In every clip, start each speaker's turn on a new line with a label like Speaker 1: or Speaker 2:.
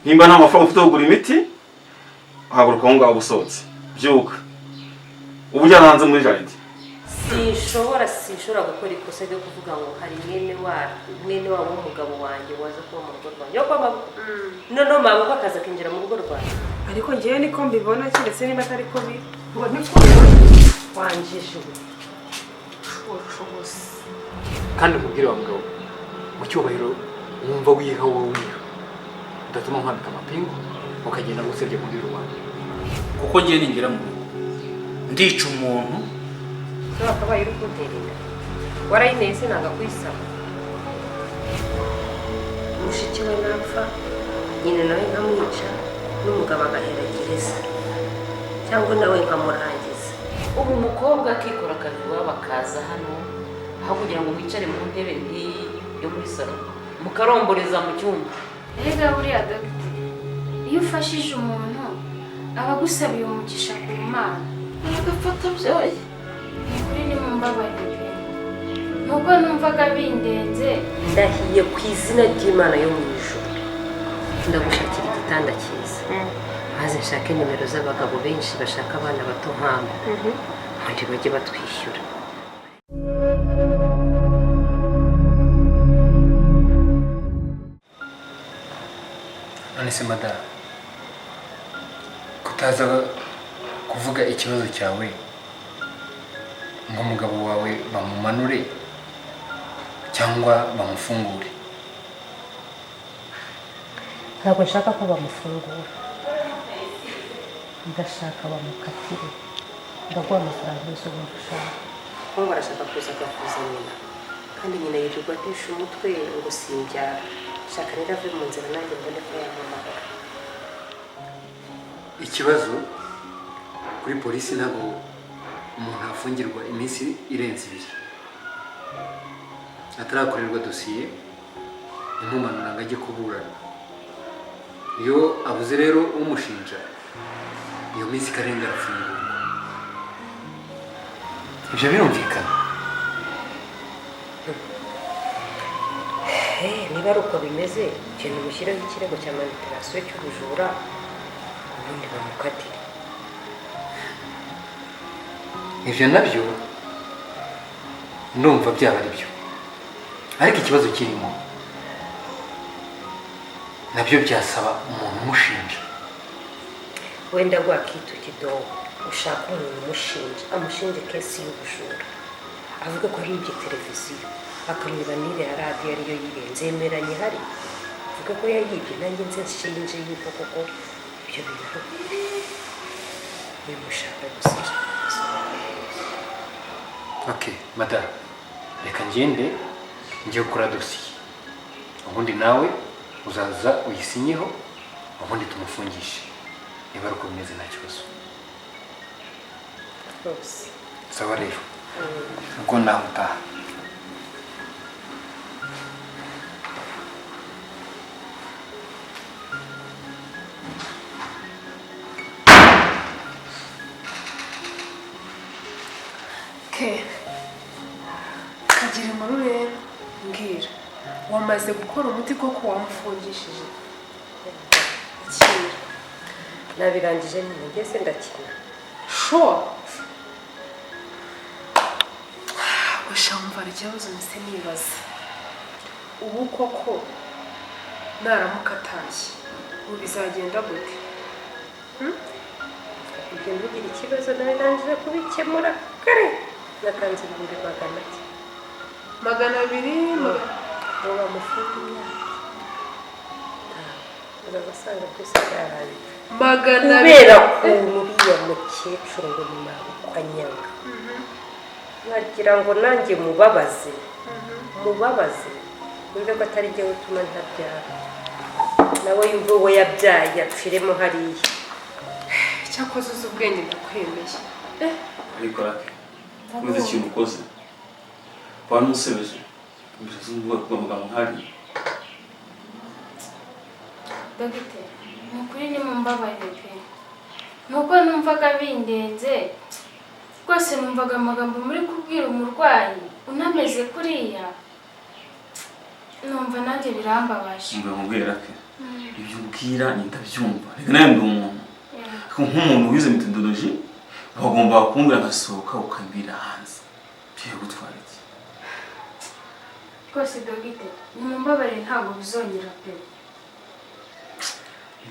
Speaker 1: nimba nta mafaranga ufite yo kugura imiti haguruka aho ngaho usohotse byuka ubujyana hanze muri jaride.
Speaker 2: sinshobora gukora ikosa ryo kuvuga ngo hari mwene wabo w'umugabo wanjye waza kuba mu rugo rwanjye yo kwaba no maboko akaza kinjira mu rugo rwanjye.
Speaker 3: ariko ngiye niko mbibona kiretse niba atari ko biri ngo niko
Speaker 2: wanjije
Speaker 3: ubushobozi.
Speaker 4: kandi nkubwire wa mugabo mu cyubahiro wumva wiha wowe wiha udatuma nkwambika amapingu ukagenda gusebya muri rubanda
Speaker 5: kuko ngiye ningira mu ndica umuntu
Speaker 2: akabaye uri kunterera warayineye sinaga kwisaba mushiki we napfa nyine nawe nkamwica n'umugabo agahera gereza cyangwa nawe nkamurangiza. ubu umukobwa akikora akazi iwabo akaza hano aho kugira ngo mwicare mu ntebe nk'iyi yo muri salo mukaromboreza mu cyumba.
Speaker 6: erega buriya dogiteri iyo ufashije umuntu aba agusabiye umugisha ku Mana
Speaker 2: agafata byoye
Speaker 6: kuri ni mu mbabarire nubwo numvaga bindenze
Speaker 2: ndahiye ku izina ry'Imana yo mu ijuru ndagushakira igitanda cyiza maze nshake nimero z'abagabo benshi bashaka abana bato nk'abo kandi bajye batwishyura.
Speaker 4: none se madara kutaza kuvuga ikibazo cyawe ngo umugabo wawe bamumanure cyangwa bamufungure?
Speaker 2: ntabwo nshaka ko bamufungura, ndashaka bamukatire ndaguha amafaranga yose wumva ushaka. kuko barashaka kuza agakuza nyina kandi nyina yirirwa atesha umutwe ngo simbyara. shaka rero ave mu nzira nanjye mbone ko yamamara.
Speaker 4: ikibazo kuri polisi ntabwo umuntu afungirwa iminsi irenze 2 atarakorerwa dosiye imumanura ngo ajye kuburana. iyo abuze rero umushinja iyo minsi ikarenga arafungurwa. ibyo birumvikana?
Speaker 2: niba ari uko bimeze ikintu mushyiraho ikirego cya manipulasiyo cy'ubujura ubundi bamukatire.
Speaker 4: ibyo nabyo ndumva byaba ari byo, ariko ikibazo kirimo nabyo byasaba umuntu umushinja.
Speaker 2: wenda gwakitu kidogo ushaka umuntu umushinja amushinje kesi y'ubujura avuga ko ari televiziyo akamwiba n'ire ya radiyo ariyo yirenze yemeranye hari avuga ko yayibye nanjye nze nshinje yuko koko ibyo bintu bimushaka gusa.
Speaker 4: Okay, madame, reka ngende njye gukora dosiye, ubundi nawe uzaza uyisinyeho ubundi tumufungishe niba ari uko bimeze nta kibazo. sawa rero ubwo nawe utaha.
Speaker 3: kagira inkuru rero mbwira wamaze gukora umuti koko wamufungishije?
Speaker 2: Kira nabirangije nyine ngeze ndakina.
Speaker 3: Sure. Ushamva ikibazo nse nibaza ubu koko naramuka atashye ubu bizagenda gute?
Speaker 2: ibyo ntugira ikibazo nabirangije kubikemura kare natanze
Speaker 3: 200
Speaker 2: ubu bamufungiye urabasanga twese byarangiye
Speaker 3: 200
Speaker 2: kubera ukuntu uriya mukecuru ngo ni mabukwa nyanga nagira ngo nanjye mubabaze wumve ko atari jye utuma ntabyara nawe yumve uwo yabyaye apfiremo hariya.
Speaker 3: cyakoze uzi ubwenge ndakwemeye.
Speaker 1: ariko rake uzi ikintu ukoze wamusebeje mbese ngo muganga nkari.
Speaker 6: dogiteri nukuri ni mu mbabarire pe nuko numvaga bindenze rwose numvaga amagambo muri kubwira umurwayi unameze kuriya numva nanjye birambabaje.
Speaker 1: Mbwira ke ibyo ubwira ndabyumva reka nawe ndi umuntu nk'umuntu wize methodology bagomba kumbwira nkasohoka ukambira hanze byo gutwara iki
Speaker 6: rwose dogite nimumbabarire ntabwo bizongera pe.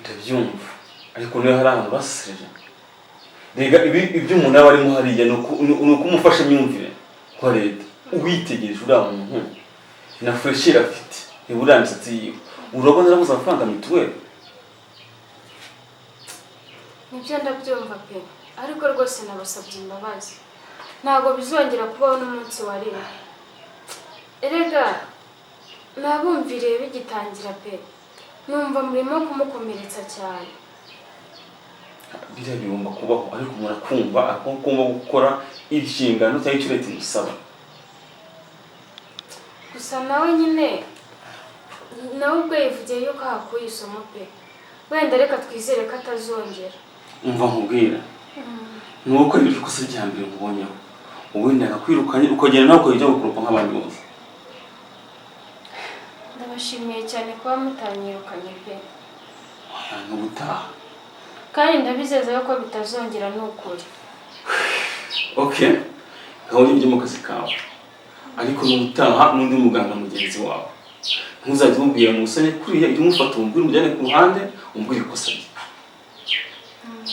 Speaker 1: ndabyumva ariko niyo hari ahantu basereje rega ibyo umuntu aba arimo hariya ni uko umufasha imyumvire kwa leta uwitegereje uriya muntu na fresheri afite ntiburiya misatsi yiwe urabona arabuze amafaranga mituweli.
Speaker 6: Nibyo ndabyumva pe ariko rwose nabasabye imbabazi ntabwo bizongera kubaho n'umunsi wa rimwe. Erega nabumvire bigitangira pe numva murimo kumukomeretsa cyane.
Speaker 1: Biriya bigomba kubaho ariko umuntu akumva agomba gukora inshingano cyangwa icyo leta imusaba.
Speaker 6: Gusa nawe nyine nawe ubwo yivugiye yuko hakuye isomo pe wenda reka twizere ko atazongera.
Speaker 1: Umva nkubwira nuko ari ikosa rya mbere nkubonyeho ubundi akakwirukanye ukagenda nawe ukajya gukurupa nk'abandi bose.
Speaker 6: Ndabashimiye cyane kuba mutanyirukanye pe
Speaker 1: n'ubutaha
Speaker 6: kandi ndabizeza ko bitazongera n'ukuri.
Speaker 1: Okay gahunda ujye mu kazi kawe ariko n'ubutaha n'undi muganga mugenzi wawe ntuzajye umubwira musane kuriya ujye umufata umubwire umujyane ku ruhande umubwire ikosa rye.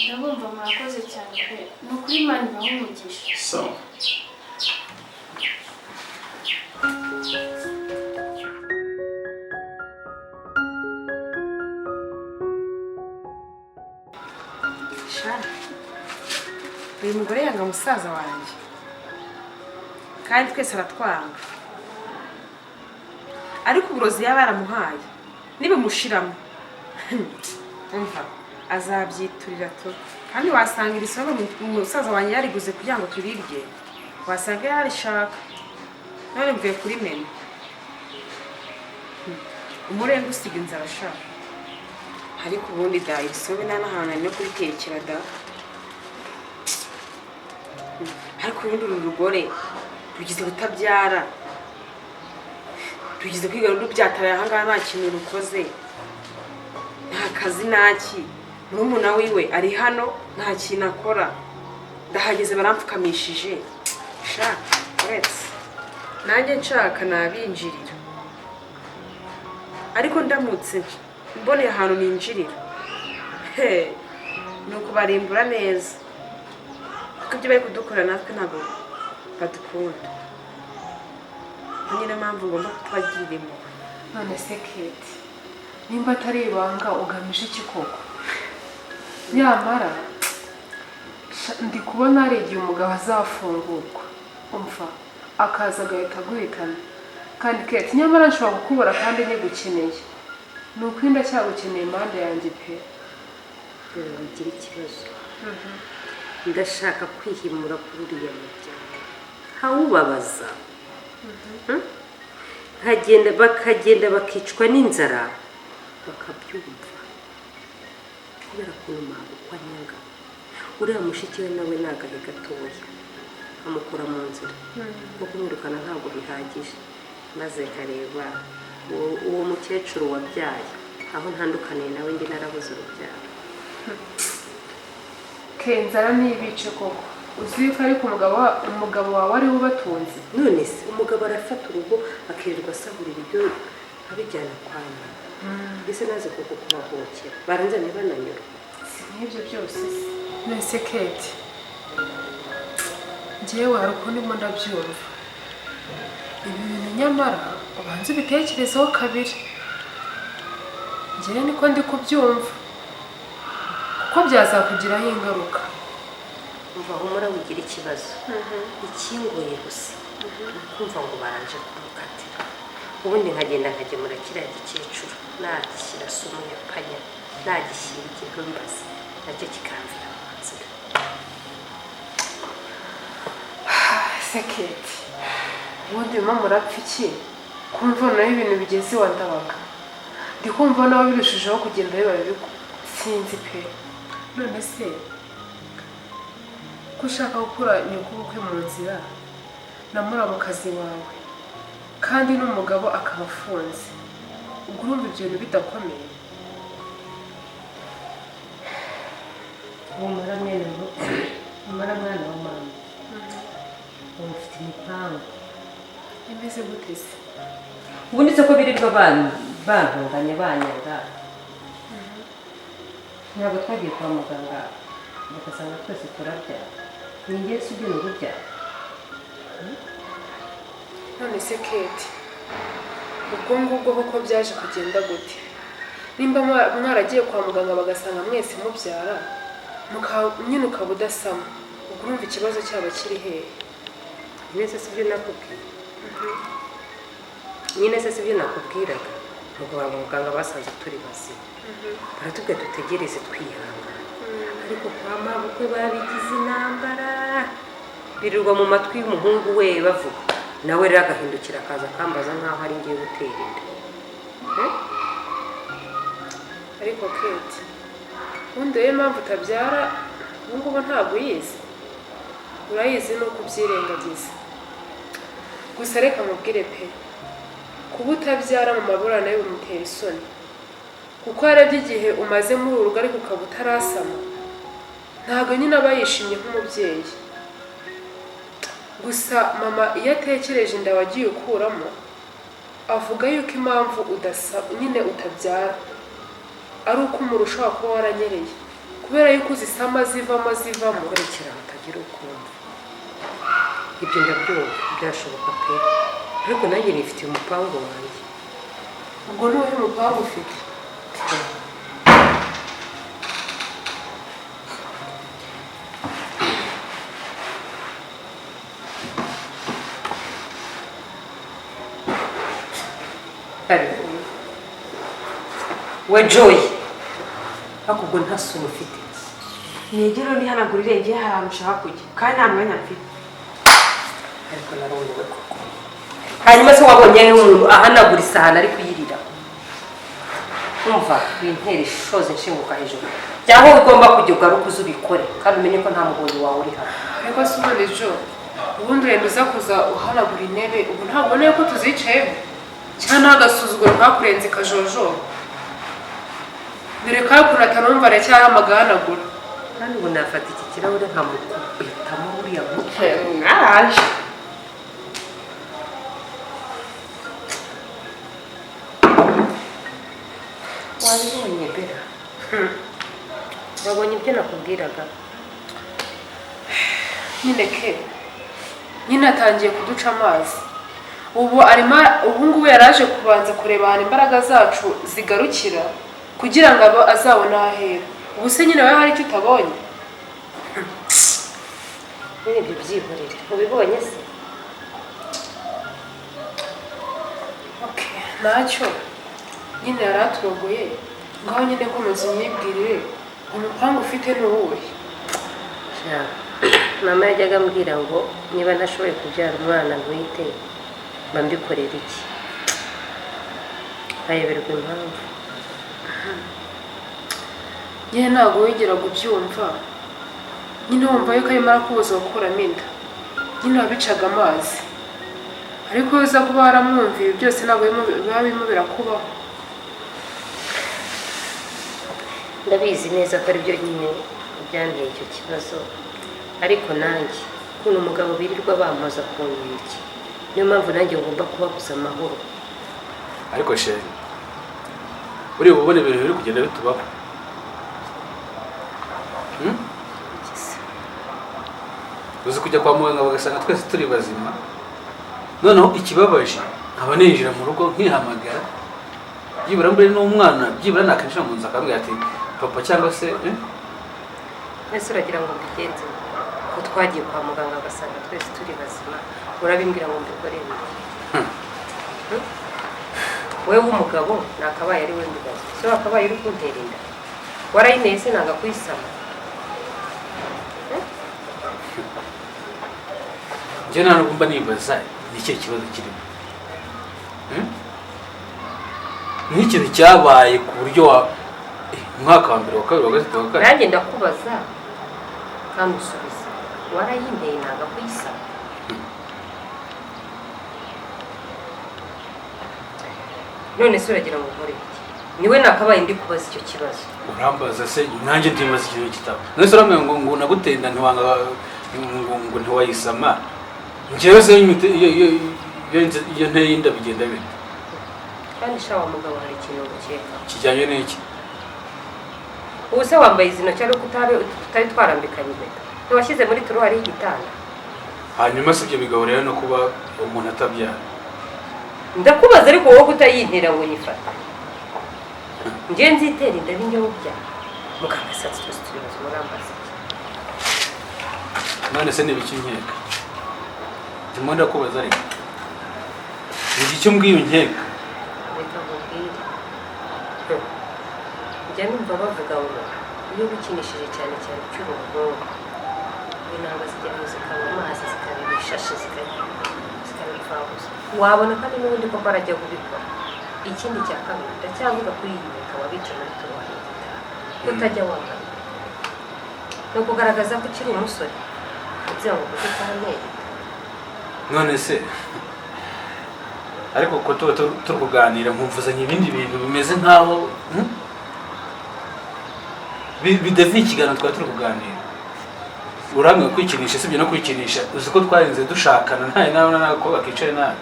Speaker 6: Ndabumva murakoze cyane pe ni ukuri Imana ibahe umugisha.
Speaker 1: Sawa.
Speaker 3: uyu mugore yanga musaza wanjye kandi twese aratwanga ariko uburozi yaba yaramuhaye nibimushiramo umva azabyiturira to kandi wasanga iri somo umusaza wanjye yariguze kugira ngo turirye wasanga yarishaka none mvuye kuri menu umurenga usiga inzara ashaka ariko ubundi da iri somo nta n'ahantu no kuritekera da ariko urundi rugore rugize kutabyara rugize kwiga rubyatara ahangaha nta kintu rukoze nta kazi naki n'umuna wiwe ari hano nta kintu akora ndahageze barampfukamishije shaka uretse nanjye nshaka nabinjirira ariko ndamutse mboneye ahantu ninjirira ni ukubarimbura neza kuko ibyo bari kudukora natwe ntabwo badukunda nyine mpamvu ngomba kutubagirira impuhwe.
Speaker 7: None se Kate nimba atari ibanga ugamije iki koko? Nyamara ndi kubona hari igihe umugabo azafungurwa umva akaza agahita aguhitana kandi Kate nyamara nshobora kukubura kandi nigukeneye ni ukuri ndacyagukeneye impande yanjye pe.
Speaker 2: Ugira ikibazo ndashaka kwihimura kuri uriya muryango hawubabaza bakagenda bakicwa n'inzara bakabyumva kubera kunuma uko anyanga uriya mushiki we nawe nagahe gatoya amukura mu nzira no kumwirukana ntabwo bihagije maze nkareba uwo mukecuru wabyaye aho ntandukaniye nawe ndi narabuze urubyaro.
Speaker 7: Kenzara nibice koko uzi ko ariko umugabo wawe ari ubatunze.
Speaker 2: None se umugabo arafata urugo akirirwa asahurira ibyo abijyana kwa nyina mbese naze koko kubahokera baranzanye bananyura
Speaker 7: si nk'ibyo byose nese Kate njyewe hari uko ndimo ndabyumva ibi bintu nyamara ubanza ubitekerezaho kabiri njyewe niko ndi kubyumva kuko byazakugiraho ingaruka.
Speaker 2: umva humura wigira ikibazo ikingoye gusa kumva ngo baranje kumukatira ubundi nkagenda nkagemura kiriya gikecuru nagishyira sumu ya panya nagishyira igihumbazi nacyo kikamvira mu nzira.
Speaker 7: Seketi ubundi mama murapfa iki kumva nawe ibintu bigeze iwa Ndabaga ndi kumva nawe birushijeho kugenda biba bibi sinzi pe. None se ko ushaka gukura nyokubukwe mu nzira na muramukazi wawe kandi n'umugabo akaba afunze. Ubwo urumva ibyo bintu bidakomeye.
Speaker 2: umara mwene umara mwana wa mama ufite imipango
Speaker 7: Imeze gute se?
Speaker 2: ubundi se ko birirwa bantunganye banyanga ntabwo twagiye kwa muganga bagasanga twese turabyara ni njye si ibyo urubyara
Speaker 7: None se Kate, ubwo ngubwo koko byaje kugenda gute? Nimba mwaragiye kwa muganga bagasanga mwese mubyara nyine ukaba udasama, ubwo urumva ikibazo cyaba kiri hehe?
Speaker 2: nyine se si ibyo nakubwira nyine se si ibyo nakubwiraga ubwo muganga basanze turi bazima baratubwira dutegereze twihangana ariko kwa mabukwe babigize intambara birirwa mu matwi y'umuhungu we bavuga nawe rero agahindukira akaza akambaza nkaho ari ngiye gutera inda
Speaker 7: Ariko Kate, ubundi rero impamvu utabyara ubu ngubu ntabwo uyizi, urayizi ni uko ubyirengagiza. Gusa reka mubwire pe, kuba utabyara mu maburane bimutera isoni, kuko yarebye igihe umaze muri uru rugo ariko ukaba utarasama, ntabwo nyine aba yishimye nk'umubyeyi. Gusa mama iyo atekereje inda wagiye ukuramo avuga yuko impamvu nyine utabyara ari uko umura ushobora kuba waranyereye kubera yuko uzisama zivamo
Speaker 2: kurikira utagira ukumva ibyo ndabyumva byashoboka pe ariko nanjye nifitiye umupango wanjye.
Speaker 7: ubwo ni uwuhe mupango ufite?
Speaker 2: we Joy ariko ubwo nta sura ufite
Speaker 3: Negero nihanagurire ngiye hari ahantu ushaka kujya kandi nta mwanya mfite.
Speaker 2: ariko narondowe koko hanyuma se wabonye umuntu ahanagura isahani ari kuyirira umva wintera ishoze nshinguka hejuru cyangwa ugomba kujya ugaruka uza ubikore kandi umenye ko nta mugonyi wawe uri hano.
Speaker 7: Ariko se ubundi Jo, ubundi wenda uza kuza uhanagura intebe ubu ntabwo ubona ko tuzicayeho cyangwa nta gasuzuguro kakurenze kajojo dore ko atanumva aracyahamaganagura
Speaker 2: kandi ubu nafata iki kirahure nkamukubitamo buriya muto
Speaker 3: Mwaraje.
Speaker 2: wabibonye bera wabonye ibyo nakubwiraga
Speaker 7: nyine ke nyine atangiye kuduca amazi ubu ngubu yaraje kubanza kureba ahantu imbaraga zacu zigarukira kugira ngo azabone aho ahera. Ubu se nyine wowe hari icyo utabonye?
Speaker 2: nyine ibyo byihorere ubibonye se
Speaker 7: ntacyo nyine yari aturogoye ngaho nyine komeza umwibwirire umupangu ufite ni uwuhe?
Speaker 2: mama yajyaga ambwira ngo niba ntashoboye kubyara umwana ntwite mba mbikorera iki ayoberwa impamvu
Speaker 7: nyine ntabwo wigeraga ubyumva nyine wumva yuko arimo arakubuza gukuramo inda nyine wabicaga amazi ariko iyo uza kuba waramwumviye byose ntabwo biba birimo birakubaho.
Speaker 2: ndabizi neza ko ari byo nyine byanteye icyo kibazo ariko nanjye ukuntu umugabo birirwa bamaza ku nkeke niyo mpamvu nanjye ngomba kubabuza amahoro.
Speaker 5: ariko sheri uri bubone ibintu biri kugenda bitubaho uzi kujya kwa muganga bagasanga twese turi bazima noneho ikibabaje nkaba ninjira mu rugo nkihamagara byibura mbere n'umwana byibura nakinjira mu nzu akambwira ati papa cyangwa se
Speaker 2: ese uragira ngo mbigenze ko twagiye kwa muganga bagasanga twese turi bazima urabimbwira ngo mbikorere wewe w'umugabo nakabaye ari we mbibazo so wakabaye uri kuntera inda warayineye se nanga kuyisama
Speaker 5: njye nta nubwo mba nibaza ni ikihe kibazo kirimo ni ikintu cyabaye ku buryo umwaka wa mbere wa kabiri wa gatatu wa kane
Speaker 2: nanjye ndakubaza kandi usubiza warayineye nanga kuyisama none se uragira ngo ukore iki? Niwe nakabaye ndi kubaza icyo kibazo.
Speaker 5: Urambaza se nanjye ndimaze ikintu kitabo. None se uramwe ngo nagutenda ntiwanga ngo ntiwayisama. Njyewe se iyo nteye inda bigenda bite?
Speaker 2: Kandi shawa mugabo hari ikintu gukeka.
Speaker 5: Kijyanye n'iki?
Speaker 2: Ubu se wambaye izino cyari tutari twarambikanye impeta. Ntiwashyize muri turu hari igitanda.
Speaker 5: Hanyuma se ibyo bigabo rero no kuba umuntu atabyara.
Speaker 2: Ndakubaza ariko wowe kutayintera ngo nyifata. Nje nzitera inda binjye ubyara. Mukagasatsi twese turibaza murambaza.
Speaker 5: None se nibiki nkeka? Ndimo ndakubaza ariko. Icyo mbwiye nkeka.
Speaker 2: Reka nkubwire. Njya numva bavuga ngo iyo bikinishije cyane cyane cy'urugo inanga zijya zikaba amazi zikaba ishashi zikaba ifabuza. Wabona kandi n'ubundi ko barajya kubikora. Ikindi cya kabiri ndacyavuga kuri iyi mpeta wabica muri tuwaye utajya wambaye. No kugaragaza ko ukiri umusore. Kugira ngo ujye kwa
Speaker 5: None se ariko ko tuba turuganira nkumvuzanya ibindi bintu bimeze nkaho bidavi ikiganiro twari turi kuganira. Uramwe kwikinisha sibyo no kwikinisha uzi ko twarinze dushakana ntaye nawe nako bakicare nawe.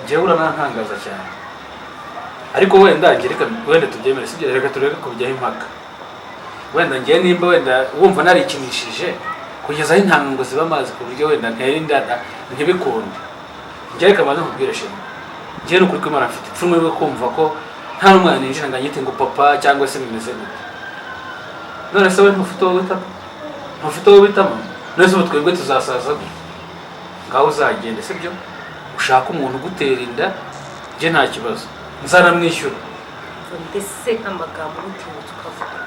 Speaker 5: Njyewe uranantangaza cyane. Ariko wenda wenda tubyemere sibyo reka tureke kubijyaho impaka. Wenda ngiye nimba wenda wumva narikinishije kugeza aho intanga ngo ziba amazi ku buryo wenda ntera inda ntibikunde. Njye reka maze nkubwire shema. Njye n'ukuri ko Imana mfite ipfunwe ryo kumva ko nta n'umwana ninjira ngo anyite ngo papa cyangwa se bimeze gute. None se we ntufite wowe witamo? Ntufite wowe witamo? None se ubu twebwe tuzasaza gute? Ngaho uzagende sibyo? Ushaka umuntu ugutera inda njye nta kibazo. Nzanamwishyura.
Speaker 2: Mbese nk'amagambo y'utuntu tukavuga.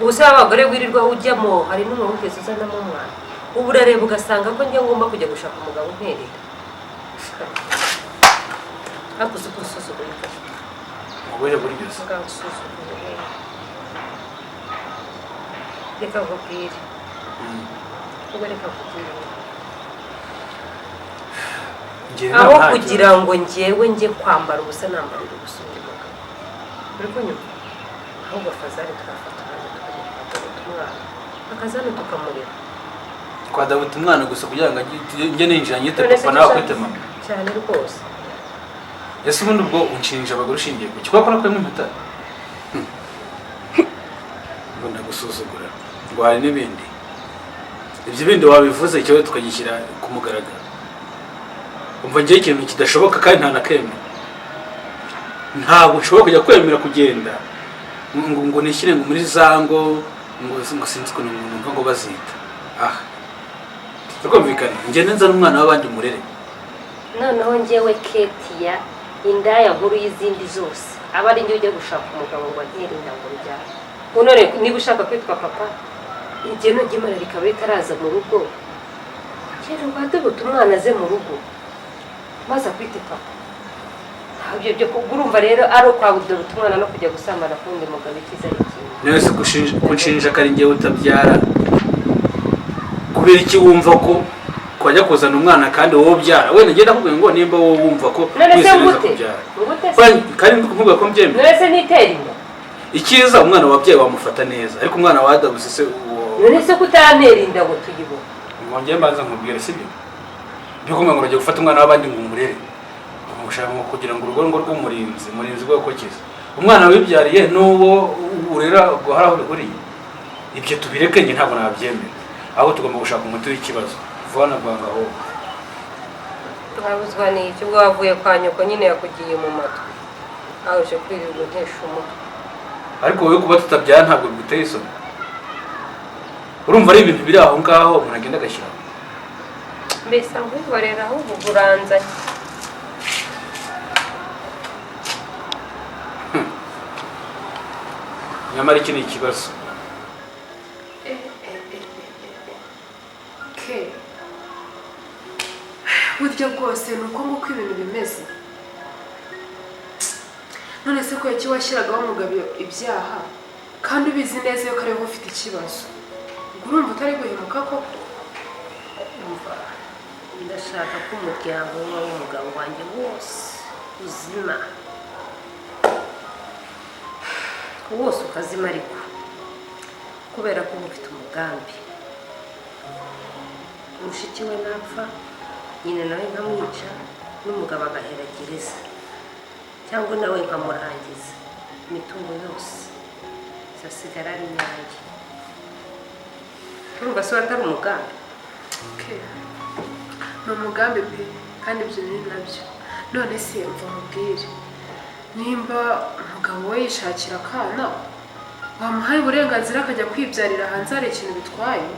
Speaker 2: Ubuse abagore wirirwa ujyamo hari n'umuntu ugeze uzanamo umwana. Ubu urareba ugasanga ko njye ngomba kujya gushaka umugabo unterera. Hakuze kurusuzugura.
Speaker 5: Mubuhe buryo se?
Speaker 2: Ugasuzugura. Reka nkubwire. Ubwo reka nkubwire. Aho kugira ngo njyewe njye kwambara ubusa nambarira ubusa undi mugabo. Uri kunyumva? Ahubwo Fazari twafata umwana akazana tukamurera.
Speaker 5: Kwa Dawidi umwana gusa kugira ngo njye ninjira nyite papa nawe akwite mama.
Speaker 2: Cyane rwose.
Speaker 5: Ese ubundi ubwo unshinja abagore ushingiye ku kibakora ko impeta? Ngo ndagusuzugura. Ngo hari n'ibindi. Ibyo bindi wabivuze cyo tukagishyira ku mugaragaro. Umva ngiye ikintu kidashoboka kandi nta nakemera. Ntabwo nshobora kujya kwemera kugenda ngo nishyire ngo muri zango ngo sinzi ko numva ngo bazita. Tukumvikana ngende nzana umwana w'abandi murere.
Speaker 2: Noneho njyewe Ketia indaya nkuru y'izindi zose aba ari njye ujya gushaka umugabo ngo agere inda ngo njya. Unone niba ushaka kwitwa papa njye no gimara rikaba ritaraza mu rugo. Njye rwadabuta umwana aze mu rugo. Maze kwite papa. Ibyo byo kugurumva rero ari kwabudura umwana no kujya gusambana kundi mugabo ikiza iki.
Speaker 5: Nese kunshinja kari njye utabyara. Kubera iki wumva ko kwajya kuzana umwana kandi wowe ubyara. Wenda ngenda kuvuga ngo nimba wowe wumva ko
Speaker 2: kwisereza
Speaker 5: kubyara. Kandi ndikuvuga ko mbyemera.
Speaker 2: Nese nitera inda.
Speaker 5: Ikiza umwana wabyaye wamufata neza ariko umwana wadabuse se
Speaker 2: uwo. Nese kutantera inda ngo tuyibona.
Speaker 5: Mwongeye mbanza nkubwire sibyo. Bikoma ngo rujye gufata umwana w'abandi ngo umurere. Umushaka kugira ngo urugo rw'umurinzi rwo kokiza. Umwana wibyariye n'uwo urera guhara uri. Ibyo tubireke nge ntabwo nabyemera. Aho tugomba gushaka umuti w'ikibazo. Vana banga ho.
Speaker 2: Twabuzwa n'iki ubwo wavuye kwa nyoko nyine yakugiye mu matwi. Aje kwirirwa ntesha umutwe.
Speaker 5: Ariko wowe kuba tutabyara ntabwo biguteye isoni. Urumva ari ibintu biri aho ngaho umuntu agenda agashyira.
Speaker 2: Mbese ngwihorera ahubwo uranzanye.
Speaker 5: Nyamara iki ni ikibazo.
Speaker 7: Burya bwose ni uko nguko ibintu bimeze. None se ko iki washyiragaho umugabo ibyaha kandi ubizi neza yuko ariho ufite ikibazo. Urumva utari guhemuka koko?
Speaker 2: ndashaka ko umuryango w'umugabo wanjye wose uzima, wose ukazima, ariko kubera ko uba ufite umugambi. Mushiki we napfa, nyine nawe nkamwica, n'umugabo agahera gereza, cyangwa nawe nkamurangiza, imitungo yose izasigara ari iyanjye. Urumva se atari umugambi?
Speaker 7: ni umugambi pe, kandi ibyo ni nabyo. None se mva mubwire, nimba umugabo we yishakira akana, wamuhaye uburenganzira akajya kwibyarira hanze, hari ikintu bitwaye?